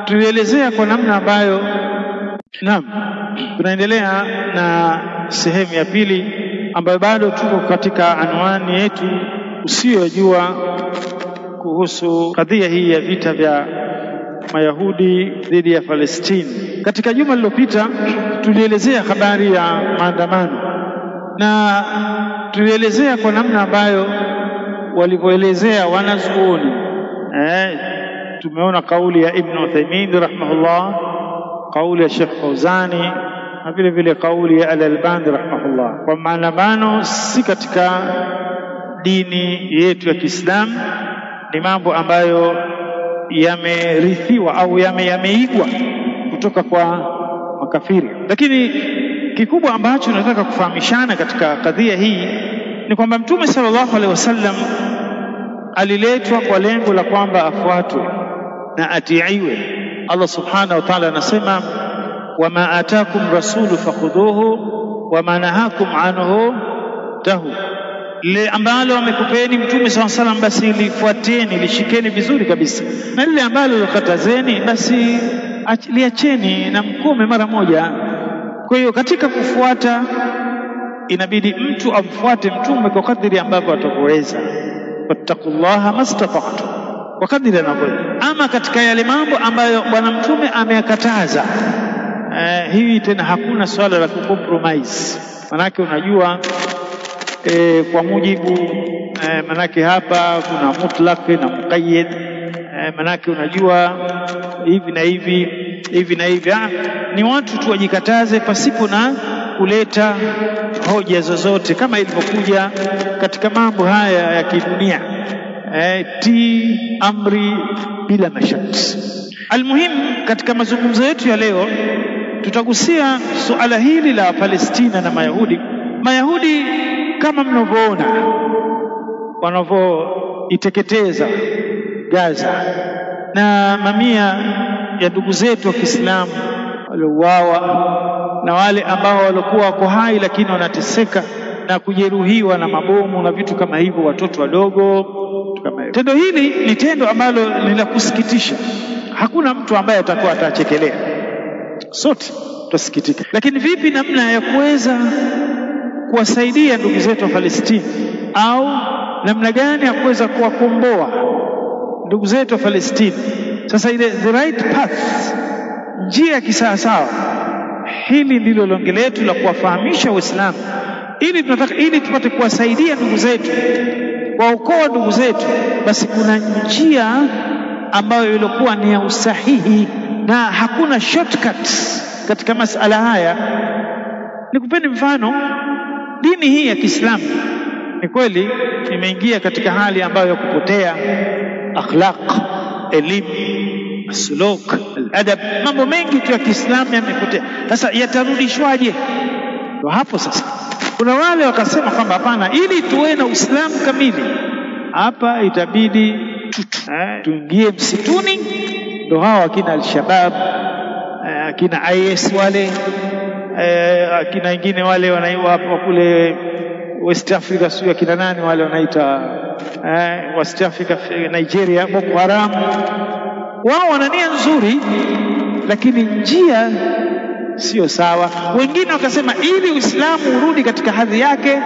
Tulielezea kwa namna ambayo tunaendelea na sehemu ya pili ambayo bado tuko katika anwani yetu usiyojua kuhusu kadhia hii ya vita vya Mayahudi dhidi ya Palestine. Katika juma lililopita tulielezea habari ya maandamano na tulielezea kwa namna ambayo walivyoelezea wanazuoni. Tumeona kauli ya Ibn Uthaymeen rahimahullah, kauli ya Sheikh Fauzani na vile vile kauli ya Al-Albani rahimahullah, kwa maandamano si katika dini yetu ya Kiislamu, ni mambo ambayo yamerithiwa au yameigwa kutoka kwa makafiri. Lakini kikubwa ambacho nataka kufahamishana katika kadhia hii ni kwamba Mtume sallallahu alaihi wasallam aliletwa kwa lengo la kwamba afuatwe na atiiwe. Allah subhanahu wa ta'ala anasema, wama atakum rasulu fakhudhuhu wama nahakum anhu tahu, lile ambalo amekupeni Mtume sallallahu alaihi wasallam basi lifuateni, lishikeni vizuri kabisa, na lile ambalo lokatazeni basi liacheni na mkome mara moja. Kwa hiyo katika kufuata inabidi mtu amfuate Mtume kwa kadiri ambavyo ataweza, wattaqullaha mastata'tu, kwa kadiri anavyoweza. Ama katika yale mambo ambayo bwana Mtume ameyakataza, hii tena hakuna swala la kucompromise. Manake unajua kwa mujibu manake hapa kuna mutlaq na muqayyad. Manake unajua hivi na hivi hivi na hivi, ni watu tu wajikataze pasipo na kuleta hoja zozote, kama ilivyokuja katika mambo haya ya kidunia, ti amri bila masharti. Almuhim, katika mazungumzo yetu ya leo tutagusia suala hili la Palestina na Mayahudi. Mayahudi kama mnavyoona wanavyoiteketeza Gaza, na mamia ya ndugu zetu wa Kiislamu waliouawa, na wale ambao walikuwa wako hai lakini wanateseka na kujeruhiwa na mabomu na vitu kama hivyo, watoto wadogo kama hivyo. Tendo hili ni tendo ambalo ni la kusikitisha. Hakuna mtu ambaye atakuwa atachekelea, sote tutasikitika. Lakini vipi namna ya kuweza kuwasaidia ndugu zetu wa Palestina, au namna gani ya kuweza kuwakomboa ndugu zetu wa Palestina? Sasa ile the right path, njia ya kisawasawa, hili ndilo longe letu la kuwafahamisha Waislamu, ili tupate kuwasaidia ndugu zetu, kuwaokoa ndugu zetu. Basi kuna njia ambayo ilikuwa ni ya usahihi na hakuna shortcut katika masala haya. Nikupeni mfano. Dini hii ya Kiislamu ni kweli imeingia katika hali ambayo ya kupotea akhlaq, elimu, suluk, adab, mambo mengi tu ya Kiislamu yamepotea. Sasa yatarudishwaje? Ndio hapo sasa kuna wale wakasema kwamba hapana, ili tuwe na Uislamu kamili hapa itabidi tuingie msituni. Ndio hao akina al-Shabab, akina IS wale, akina wengine wale wanaiwa hapo kule West Africa, sio akina nani wale wanaita West Africa, Nigeria, Boko Haram. Wao wana nia nzuri lakini njia sio sawa. Wengine wakasema ili Uislamu urudi katika hadhi yake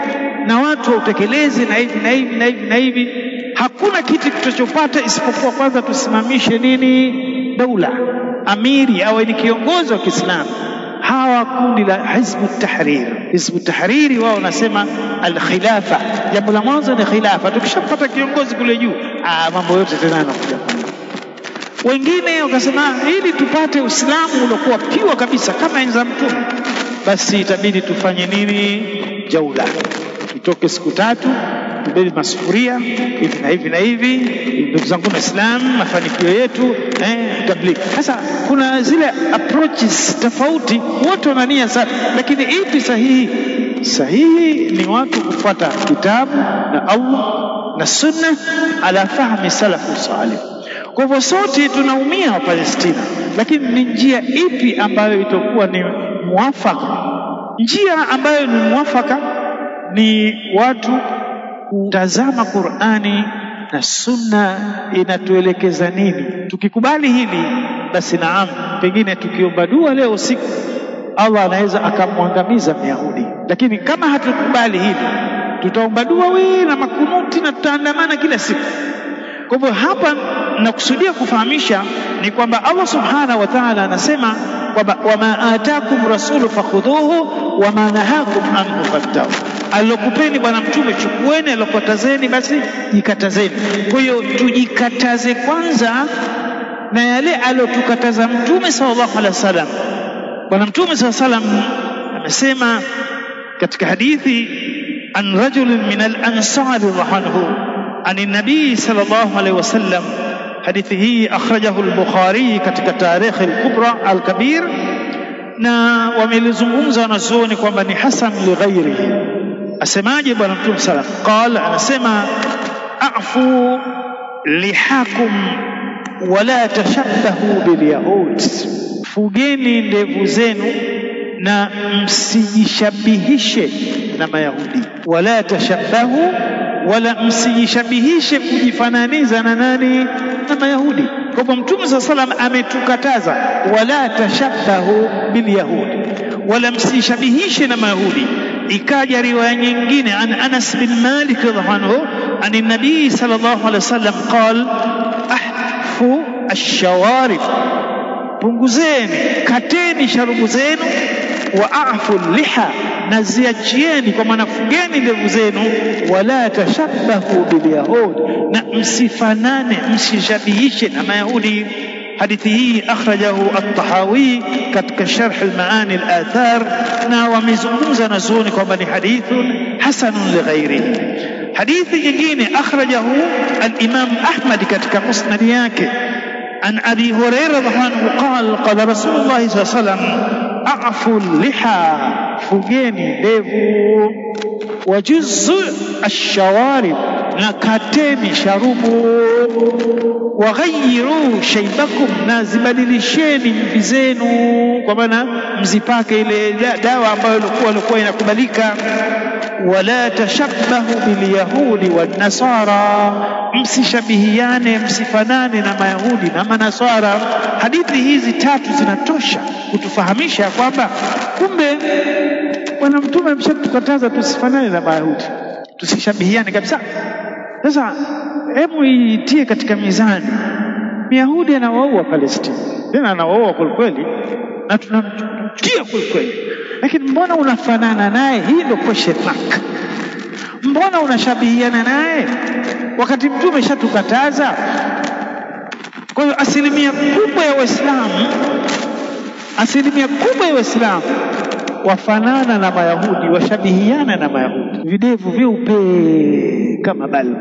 na watu wautekeleze na hivi na hivi na hivi na hivi, hakuna kitu tutachopata isipokuwa kwanza tusimamishe nini? Daula, amiri au ni kiongozi wa Kiislamu. Hawa kundi la Hizbut Tahrir. Hizbut Tahrir wao wanasema al-khilafa. Jambo la mwanzo ni khilafa. Tukishapata kiongozi kule juu, mambo yote tena yanakuja. Wengine wakasema ili tupate Uislamu uliokuwa piwa kabisa kama enzi za Mtume, basi itabidi tufanye nini? Jaula. Tutoke siku 3 tubebe masufuria hivi na hivi na hivi. Ndugu zangu Waislamu, mafanikio yetu tabligh. Sasa kuna zile approaches tofauti, wote wana nia sawa, lakini ipi sahihi? Sahihi ni watu kufuata kitabu na Allah na sunna ala fahmi salafu salih. Kwa hivyo sote tunaumia wa Palestina, lakini ni njia ipi ambayo itakuwa ni muafaka? Njia ambayo ni muafaka ni watu kutazama Qur'ani na sunna inatuelekeza nini. Tukikubali hili, basi naam, pengine tukiomba dua leo usiku Allah anaweza akamwangamiza Myahudi. Lakini kama hatukubali hili, tutaomba dua na makunuti na tutaandamana kila siku. Kwa hivyo hapa nakusudia kufahamisha ni kwamba Allah subhanahu wa ta'ala anasema kwamba wama atakum rasulu fakhudhuhu wama nahakum anhu fantahu, alokupeni bwana mtume chukueni, alokatazeni basi jikatazeni. Kwa hiyo tujikataze kwanza na yale alotukataza mtume sallallahu alaihi wasallam. Bwana mtume sallallahu alaihi wasallam amesema katika hadithi an rajulin min al-ansari radhiallahu عن النبي صلى الله عليه وسلم، حديثه أخرجه البخاري katika تاريخ الكبرى الكبير، na wamelizungumza wanazuoni kwamba ni hasan lighairi. Asemaje bwana mtume sallallahu alayhi wasallam? Qala, anasema a'fu lihakum wala tashabbahu bilyahud, fugeni ndevu zenu na msijishabihishe na Mayahudi. Wala tashabbahu, wala msijishabihishe kujifananiza na nani? Na Mayahudi. Kwa hivyo mtume sallallahu alayhi wasallam ametukataza wala tashabbahu bilyahudi, wala msijishabihishe na Mayahudi. Ikaja riwaya nyingine an Anas bin Malik radhiallahu anhu an an-nabii sallallahu alayhi wasallam qala ahfu ash-shawarib, punguzeni kateni sharubu zenu, wa a'fu liha, na ziachieni kwa maana fungeni ndevu zenu, wala tashabbahu bilyahud, na msifanane msishabihishe na Mayahudi. Hadithi hii akhrajahu at-Tahawi katika sharh al-Maani al-Athar, na wamezungumza na zuoni kwamba ni hadithun hasanun lighairihi. Hadithi nyingine akhrajahu al-Imam Ahmad katika musnad yake an Abi Hurairah radhiallahu anhu qala qala Rasulullah sallallahu alayhi wasallam a'fu liha, fugeni ndevu, wajuzzu ash-shawarib, na kateni sharubu, waghayyiru shaybakum, na zibadilisheni mvi zenu, kwa maana mzipake ile dawa ambayo ilikuwa inakubalika. Wala tashabbahu bilyahudi wan nasara, msishabihiane msifanane na Mayahudi na Manasara. Hadithi hizi tatu zinatosha kutufahamisha kwamba kumbe bwana mtume ameshatukataza tusifanane na Mayahudi, tusishabihiane kabisa. Sasa hebu itie katika mizani, Myahudi anawaua Palestina, tena anawaua kwa kweli na tunamchukia kwa kweli, lakini mbona unafanana naye? Hii ndio question mark. Mbona unashabihiana naye wakati mtume ameshatukataza? Kwa hiyo asilimia kubwa ya Waislamu wafanana na Mayahudi, washabihiana na Mayahudi, videvu vyeupe kama balbu.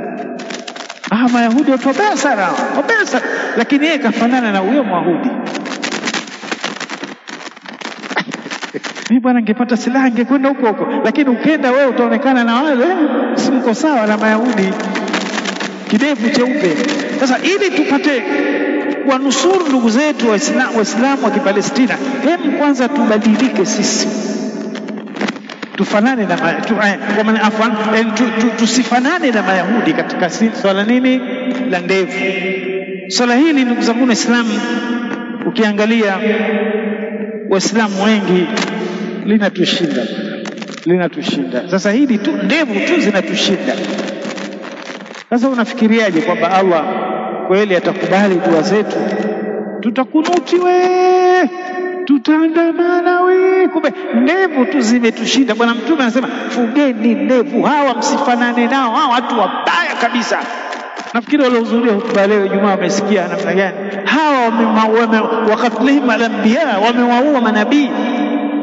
Mayahudi watu wabaya sana, lakini yeye kafanana na huyo Myahudi. Mimi bwana ningepata silaha ningekwenda huko, lakini ukenda wewe utaonekana na wale simko sawa na Mayahudi, kidevu cheupe. Sasa ili tupate kuwanusuru ndugu zetu Waislamu wa Kipalestina, hebu kwanza tubadilike sisi, tufanane na kwa maana afwan tusifanane na Mayahudi katika swala nini la ndevu. Swala hili ndugu zangu Waislamu, ukiangalia Waislamu wengi linatushinda. Sasa hili tu ndevu tu zinatushinda. Sasa unafikiriaje kwamba Allah kweli atakubali dua zetu? Tutakunuti tutaandamana kumbe ndevu tu zimetushinda. Bwana mtume anasema fugeni ndevu, hawa msifanane nao, hawa watu wabaya kabisa. Nafikiri waliohudhuria hotuba leo Ijumaa wamesikia namna gani hawa wakatlihim al-anbiya, wamewaua manabii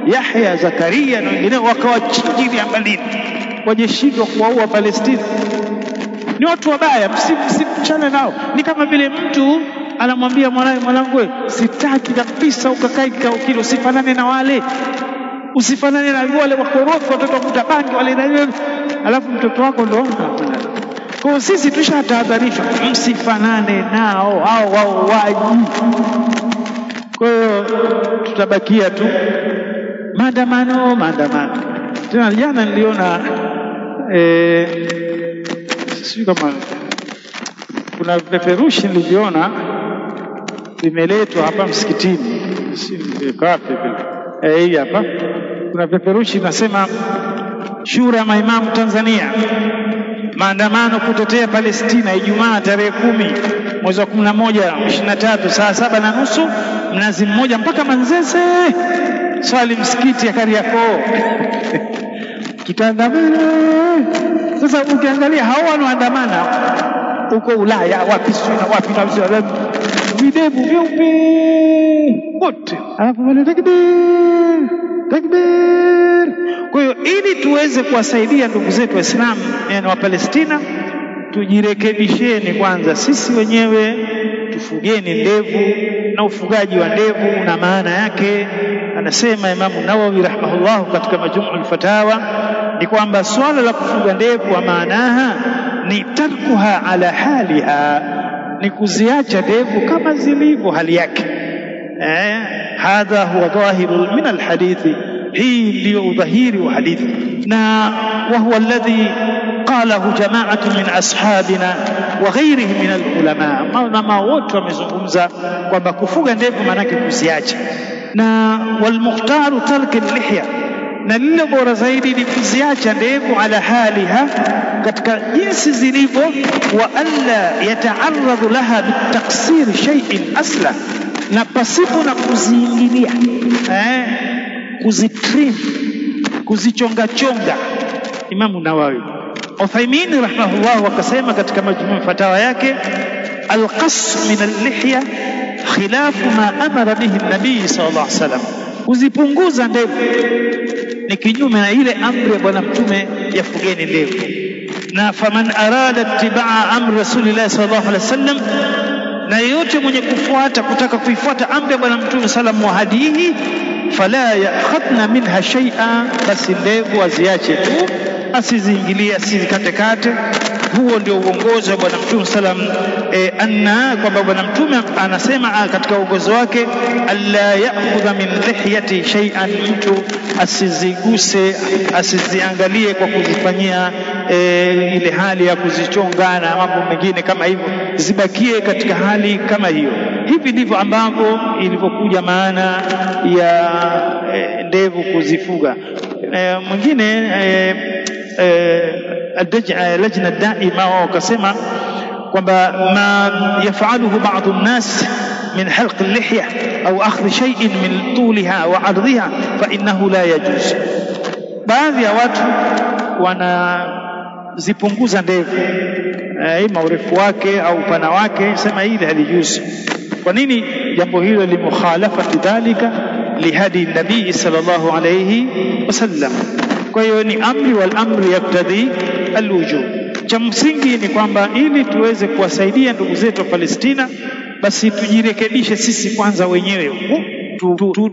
Yahya, Zakaria na wengine, wakawachinjia mbalini, wajeshindwa kuwaua Palestina. Ni watu wabaya, msichane nao. Ni kama vile mtu anamwambia mwanangu, sitaki kabisa ukakae kilo, usifanane na wale, usifanane na wale wakorofi, watoto wa kutabangi wale, alafu mtoto wako ndo. Kwa sisi tushatahadharishwa msifanane nao, hao wauaji. Kwa hiyo tutabakia tu maandamano. Tena jana niliona sio kama kuna peperushi niliona limeletwa hapa msikitini, si kafe vile. Hii hapa kuna peperushi nasema Shura Maimamu Tanzania, maandamano kutetea Palestina, Ijumaa tarehe 10 mwezi wa 11 23 saa 7:30 Mnazi Mmoja mpaka Manzese, swali msikiti ya Kariakoo. Tutaandamana. Sasa ukiangalia hao wanaoandamana huko Ulaya wapi na wapi na videvu vyeupe wote, alafu wale takbir takbir. Kwa hiyo ili tuweze kuwasaidia ndugu zetu Waislamu wa Palestina, tujirekebisheni kwanza sisi wenyewe, tufugeni ndevu, na ufugaji wa ndevu una maana yake. Anasema Imamu Nawawi rahimahullah katika Majmu'ul Fatawa ni kwamba swala la kufuga ndevu wa maanaha ni tarkuha ala haliha, ni kuziacha ndevu kama zilivyo hali yake. Hadha huwa dhahiru min alhadithi, hii ndio udhahiri wa hadithi, na wa huwa alladhi qalahu jama'atun min ashabina wa ghayrihim min alulama. Maulama wote wamezungumza kwamba kufuga ndevu maana yake kuziacha, na walmukhtaru tarki lihya, na lile bora zaidi ni kuziacha ndevu ala haliha, katika jinsi zilivyo, wa alla yata'arradu laha bitaksir shay'in asla, na pasipo na kuziingilia kuzitrim, kuzichonga chonga. Imamu Nawawi Uthaymeen rahimahullah wakasema katika Majmu' Fatawa yake, alqas min al-lihya khilafu ma amara bihi an-nabii sallallahu alaihi wasallam, kuzipunguza ndevu ni kinyume na ile amri ya Bwana Mtume ya fugeni ndevu. Na faman arada ittibaa amri Rasulillah sallallahu alaihi wasallam, na yeyote mwenye kutaka kuifuata amri ya Bwana Mtume sallallahu alaihi wasallam, fala ya'khadna minha shay'an, basi ndevu aziache tu, asiziingilie, asizikatekate. Huo ndio uongozi wa Bwana Mtume sallam, anna kwamba Bwana Mtume anasema katika uongozi wake, alla ya'khudha min lihyati shay'an, mtu asiziguse, asiziangalie kwa kuzifanyia ile hali ya kuzichonga na mambo mengine kama hivyo, zibakie katika hali kama hiyo. Hivi ndivyo ambavyo ilivyokuja maana ya ndevu kuzifuga. Mwingine lajna daima wakasema kwamba ma yafaluhu ba'dhu an-nas min halq al-lihya au akhdh shay'in min tuliha wa 'ardhiha fa innahu la yajuz. Baadhi ya watu wanazipunguza ndevu, ima urefu wake au upana wake, sema hili halijuzi. Kwa nini? Jambo hilo limukhalafati dhalika lihadi nabii sallallahu alayhi wasallam. Kwa hiyo ni amri, wal amri yaktadhi alwujub. Cha msingi ni kwamba ili tuweze kuwasaidia ndugu zetu wa Palestina, basi tujirekebishe sisi kwanza wenyewe,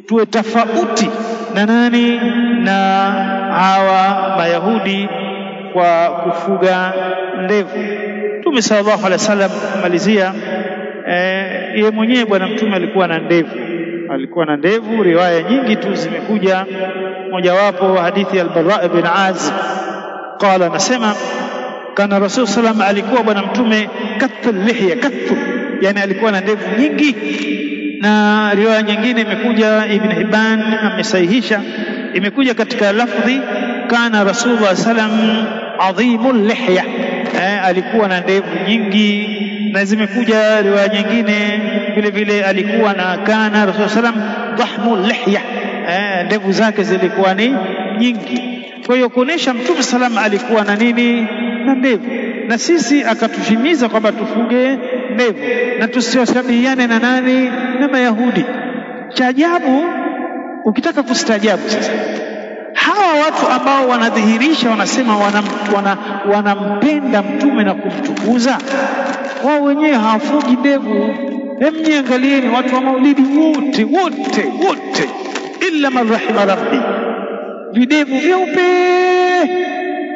tuwe tofauti na nani, na hawa Mayahudi kwa kufuga ndevu. Mtume sallallahu alaihi wasallam kumalizia, yeye mwenyewe Bwana Mtume alikuwa na ndevu, riwaya nyingi tu zimekuja. Mojawapo hadithi al-Bara ibn Azib qala, nasema kana Rasul sallam, alikuwa Bwana Mtume kathul lihya, yani alikuwa na ndevu nyingi. Na riwaya nyingine imekuja, Ibn Hibban amesahihisha, imekuja katika lafdhi kana Rasulullah sallam adhimul lihya, alikuwa na ndevu nyingi. Na zimekuja riwaya nyingine vile vile alikuwa na kana Rasul sallam dhahmul lihya, ndevu zake zilikuwa ni nyingi. Kwa hiyo kuonesha Mtume sallam alikuwa na nini, na ndevu. Na sisi akatushimiza kwamba tufuge ndevu na tusiwashabihiane na nani, na Mayahudi. Cha ajabu, ukitaka kustajabu sasa, hawa watu ambao wanadhihirisha wanasema wanampenda Mtume na kumtukuza, wao wenyewe hawafugi ndevu. Niangalieni watu wa Maulidi wote illa man rahima rabbi, videvu vyeupe.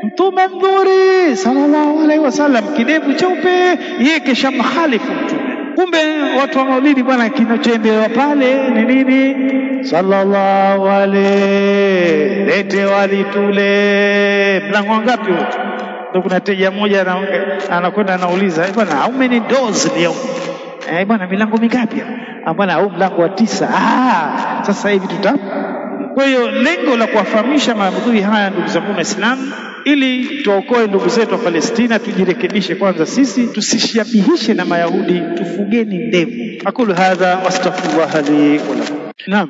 Mtume mzuri sallallahu alaihi wasallam kidevu cheupe, yeye kesha mkhalifu Mtume. Kumbe watu wa Maulidi bwana, kinachoendelea pale ni nini? Sallallahu alaihi, lete wali tule. Mlango ngapi huo? Ndio kuna teja mmoja anakwenda anauliza, bwana how many doors leo? Bwana milango mingapi? Hapana, au mlango wa 9. Sasa hivi Kwa hiyo lengo la kuwafahamisha maudhui haya ndugu zangu Waislamu, ili tuokoe ndugu zetu wa Palestina, tujirekebishe kwanza sisi, tusishabihishe na Mayahudi, tufugeni ndevu. Aqulu hadha wastaghfirullah li wa lakum. Naam,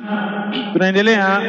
tunaendelea